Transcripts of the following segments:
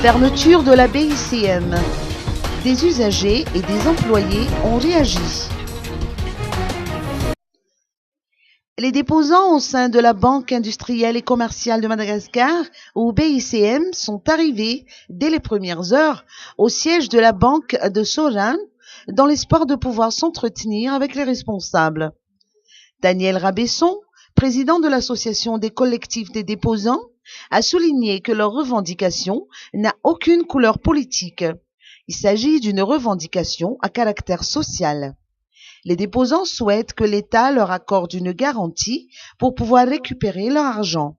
Fermeture de la BICM. Des usagers et des employés ont réagi. Les déposants au sein de la Banque industrielle et commerciale de Madagascar, ou BICM, sont arrivés dès les premières heures au siège de la banque de Sorano dans l'espoir de pouvoir s'entretenir avec les responsables. Daniel Rabesson, président de l'association des collectifs des déposants, a souligné que leur revendication n'a aucune couleur politique. Il s'agit d'une revendication à caractère social. Les déposants souhaitent que l'État leur accorde une garantie pour pouvoir récupérer leur argent.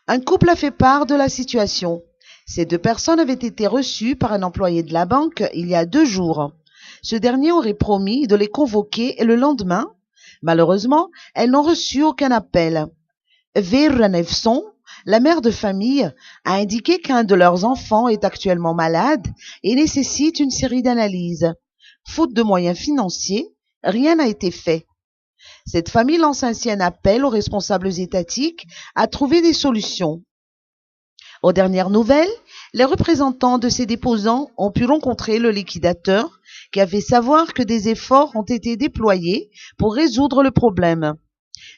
Un couple a fait part de la situation. Ces deux personnes avaient été reçues par un employé de la banque il y a 2 jours. Ce dernier aurait promis de les convoquer le lendemain. Malheureusement, elles n'ont reçu aucun appel. Vera Nevson, la mère de famille, a indiqué qu'un de leurs enfants est actuellement malade et nécessite une série d'analyses. Faute de moyens financiers, rien n'a été fait. Cette famille lance ainsi un appel aux responsables étatiques à trouver des solutions. Aux dernières nouvelles, les représentants de ces déposants ont pu rencontrer le liquidateur qui a fait savoir que des efforts ont été déployés pour résoudre le problème.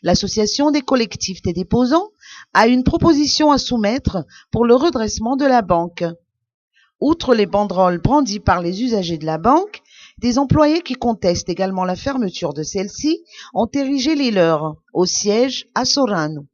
L'association des collectifs des déposants a une proposition à soumettre pour le redressement de la banque. Outre les banderoles brandies par les usagers de la banque, des employés qui contestent également la fermeture de celle-ci ont érigé les leurs au siège à Sorano.